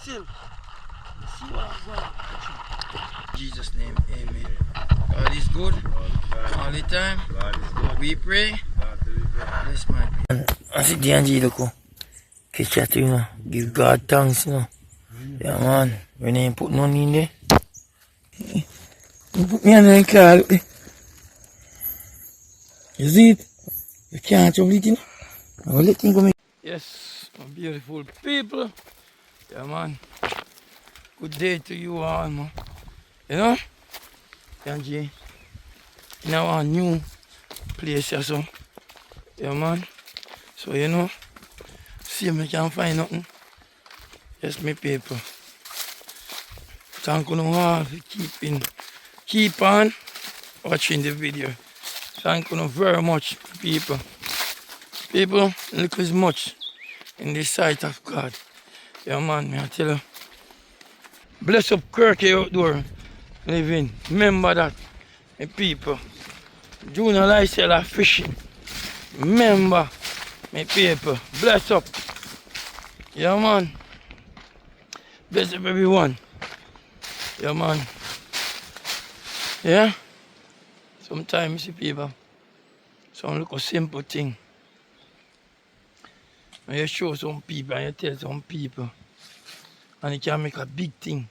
Still, you see what I'm going. In Jesus' name, amen. God is good all the time. We pray. Bless my people. I see DG look. Catch that, you know. Give God thanks, you know. Yeah, man. When they put none in there. You put me on the car, look there. You see it? You can't trouble it, you know. I'm going to let him go. Yes, my beautiful people. Yeah, man. Good day to you all, man. You know? DG. In our new place, yeah, so. Yeah, man. So, you know. See if I can find nothing. Yes, my people. Thank you all for keep on watching the video. Thank you very much, people. People, look as much in the sight of God. Yeah, man, I tell you. Bless up Kirky outdoor living. Remember that, my people. Junior lifestyle fishing. Remember, my people. Bless up. Yeah, man. Bless up everyone. Yeah, man. Yeah. Sometimes you see people. Some look a simple thing. And you show some people and you tell some people. And it can make a big thing.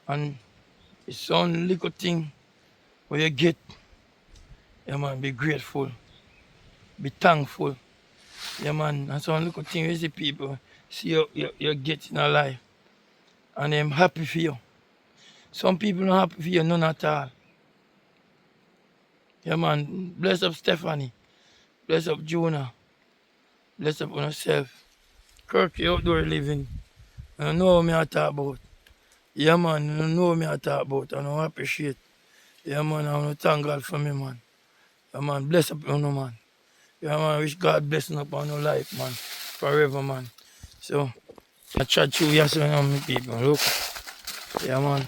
And it's some little thing where you get. Yeah, man, be grateful. Be thankful. Yeah, man. And some little thing you see people see you get in a life. And I'm happy for you. Some people not happy for you, none at all. Yeah, man. Bless up Stephanie. Bless up Jonah. Bless up on yourself. Kirky outdoor living. I know what I talk about. Yeah, man. I know what I talk about. And I appreciate. Yeah, man. I want to thank God for me, man. Yeah, man. Bless up you, man. Yeah, man. Wish God blessing upon your life, man. Forever, man. So, I chat through yesterday, my people. Look. Yeah, man.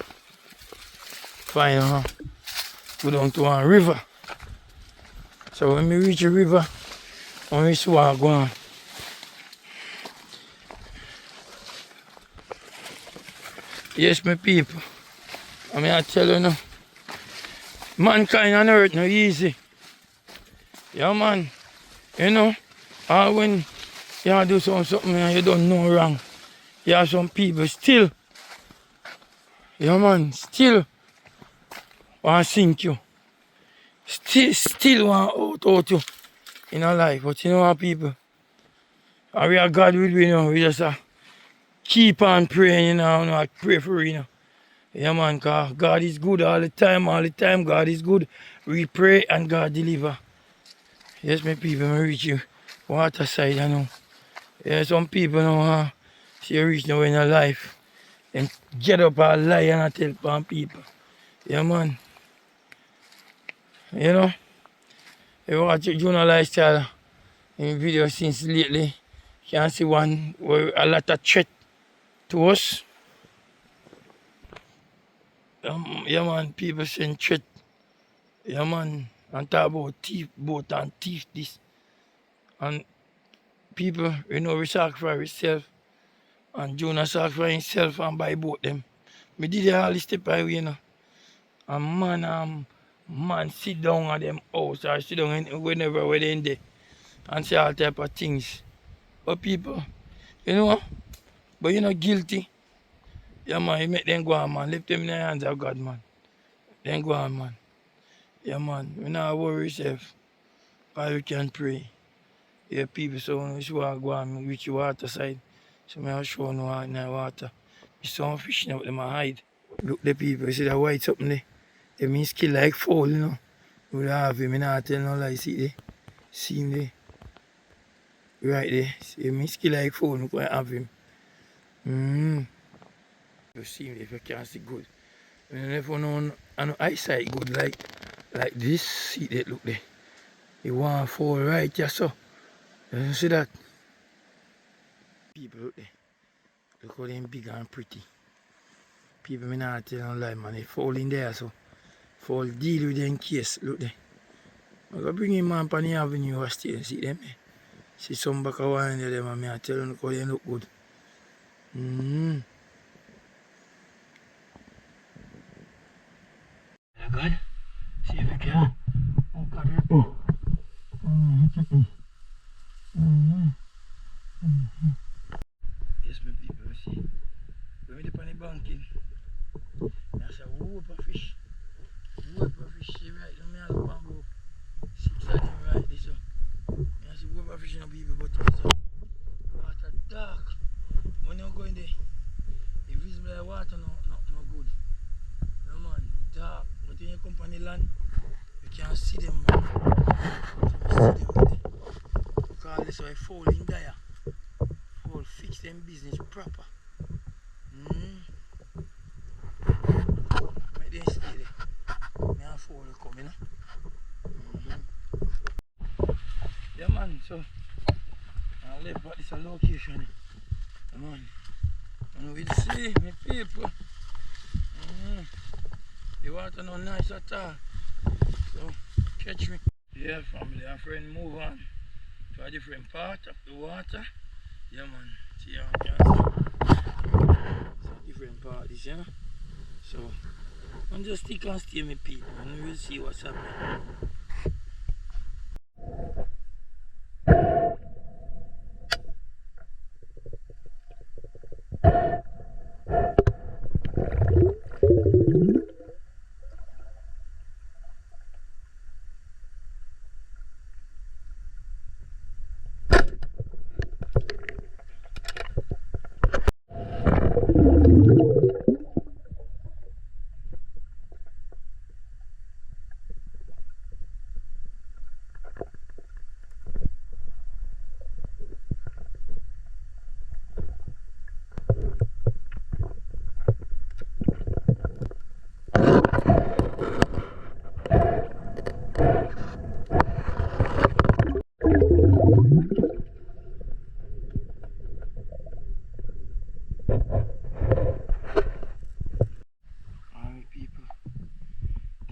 Fine, huh? Go down to a river. So, when we reach the river, I see what I go on. Yes, my people. I mean, I tell you now. Mankind on earth no easy. Yeah, man. You know, when you do something and you don't know wrong, you have some people still, yeah, man, still want to sink you. Still want out you in our life. But you know what, people? And we are God with we, you know. We just keep on praying, you know. I pray for you, know. Yeah, man, because God is good all the time. All the time, God is good. We pray and God deliver. Yes, my people, I reach you. Water side, you know. Yeah, some people know see you reach now in your life and get up and lie and tell people. Yeah, man. You know, you watch Jonah lifestyle in video since lately. You can see one where a lot of threat to us. Yeah, man, people saying threat. Yeah, man, and talk about thief, boat and thief this. And people, you know, we sacrifice ourselves. And Jonah sacrifice himself and buy boat them. Me did all this step away, you know. And man sit down at them house or sit down whenever we're in there and say all type of things. But people, you know, but you're not guilty. Yeah, man, you make them go on, man. Lift them in the hands of God, man. Then go on, man. Yeah, man. We not worry yourself. All you can pray. Yeah, people, so when you want to go on, reach the water side. So I show no in the water. You saw fishing out them hide. Look the people, you see that white something there? They mean skill like foul, you know. We have him, I not tell no lie, see there. See him there. Right there. See me skill like foul, we can have him. You see him if you can't see good. And if you know an eyesight good like this, see that look there. He want to fall right here, so. You see that? People look there. Look how them big and pretty. People me not tell no lie, man. They fall in there, so. Fall deal with them case, look there. I'm going to bring him on the avenue or stay, see them there. See some back of one of them and I tell you how they look good. Mm-hmm. Yeah, God. See if we can. Oh, God, help me. Mm-hmm. Mm-hmm. Mm-hmm. Yes, my people, see. When we dip on the banking, there's a whoop of fish. Whoop of fish, see right now, I look and go 6 of them right this up. There's a whoop of fish in the people, but it's water dark. When you go in there, the visible water no good. No man, dark. But when you come on the land, you can't see them, man. So you see them there. Because this is foul in there. Foul fix them business proper. Make them stay there. Me and foul come, you know. Yeah, man, so I live at this location. Yeah, man. And we'll see, my people. The water not nice at all. So catch me. Yeah, family and friend, move on to a different part of the water. Yeah, man. See how I can see. It's a different part, this, you know. So I'm just stick and stay, my people, and we'll see what's happening. Alright, people.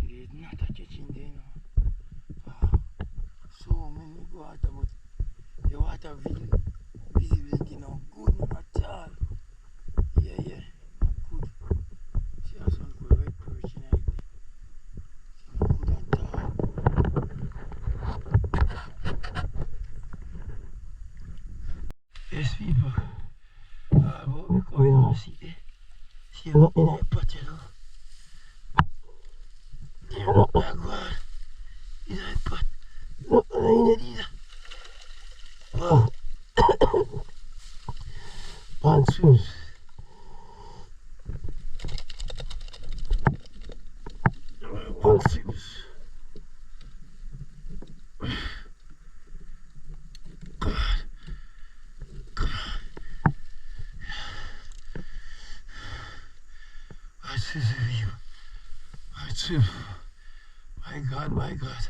There's not a catching there now. So many water, but the water visibility now good at all. Yeah, not good. See how some good red perch in it. See not good at all. Yes, people. But we coming on see there. See nothing in that pot, you know. There's nothing that good in that pot. Nothing in it either. Wow. Monsoons. Monsoons. God. What's this view? What's this? My God.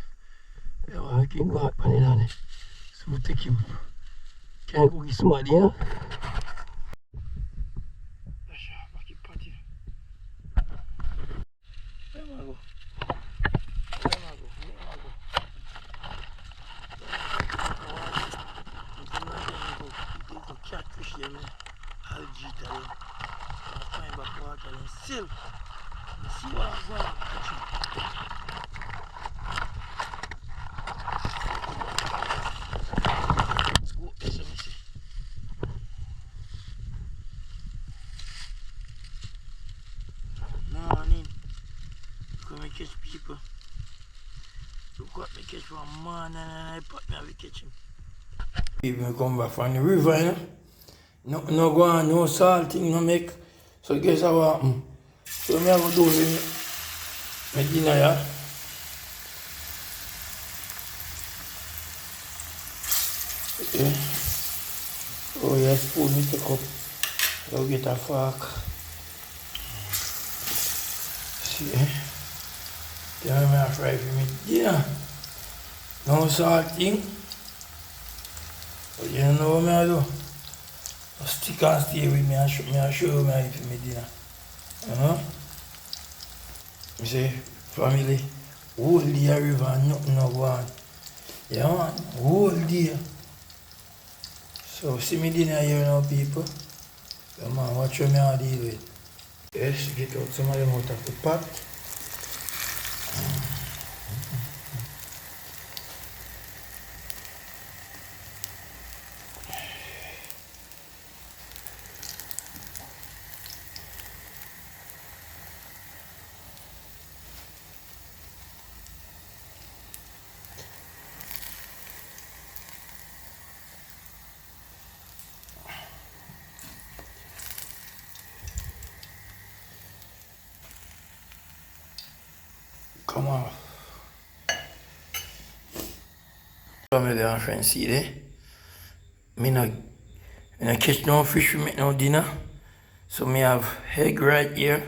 Yeah, well, I can go out on it, honey. So we'll take him. Can't go get somebody, you know? Catfish them, algae them, and find back water and still, you see what I'm going to catch him. Go, yes, let me see. Morning, come and catch people. Look what me catch from morning and I put me and catch him. People come back from the river, you know. No go on, no salting, no make. So guess what happen? So me have to do with my dinner, yeah. Okay. Oh yes, spoon me take up. So get a fork. See, then I fry for me dinner. No salting. But you know what I do? Stick and stay with me and show you how I eat my dinner. You know? I say, family, whole day a river and nothing no go on. Yeah, man, whole day. So, see me dinner here now, people. Come on, watch what me I deal with. Yes, get out some of them out of the pot. Come on. Family and friends, see there? Me not catch no fish, we make no dinner. So me have egg right here.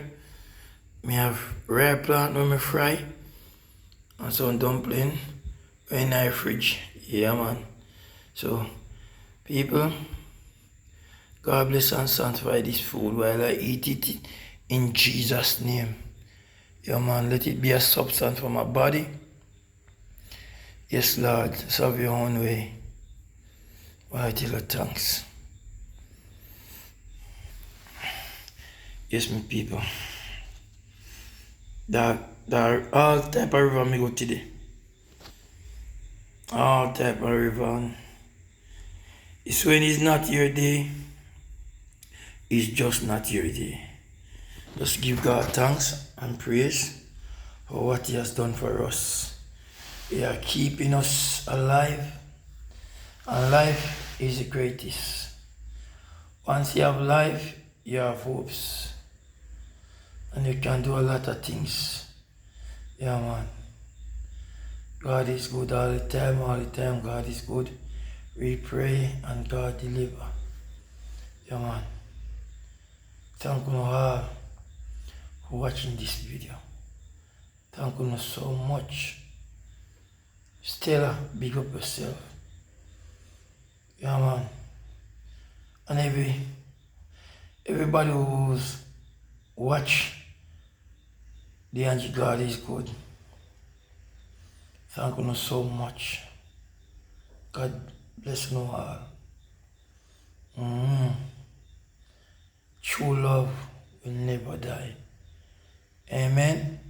Me have rare plant when me fry. And some dumpling in the fridge. Yeah man. So people, God bless and sanctify this food while I eat it in Jesus' name. Yeah man, let it be a substance for my body. Yes Lord, just have your own way. Why I tell you thanks. Yes, my people. There are all type of river me go today. All type of river. It's when it's not your day, it's just not your day. Just give God thanks and praise for what He has done for us. He is keeping us alive, and life is the greatest. Once you have life, you have hopes, and you can do a lot of things. Yeah, man. God is good all the time, God is good. We pray and God deliver. Yeah, man. Thank you all for watching this video. Thank you so much. Stella, big up yourself. Yeah, man. And everybody who's watch God is good. Thank you so much. God bless you all. True love will never die. Amen.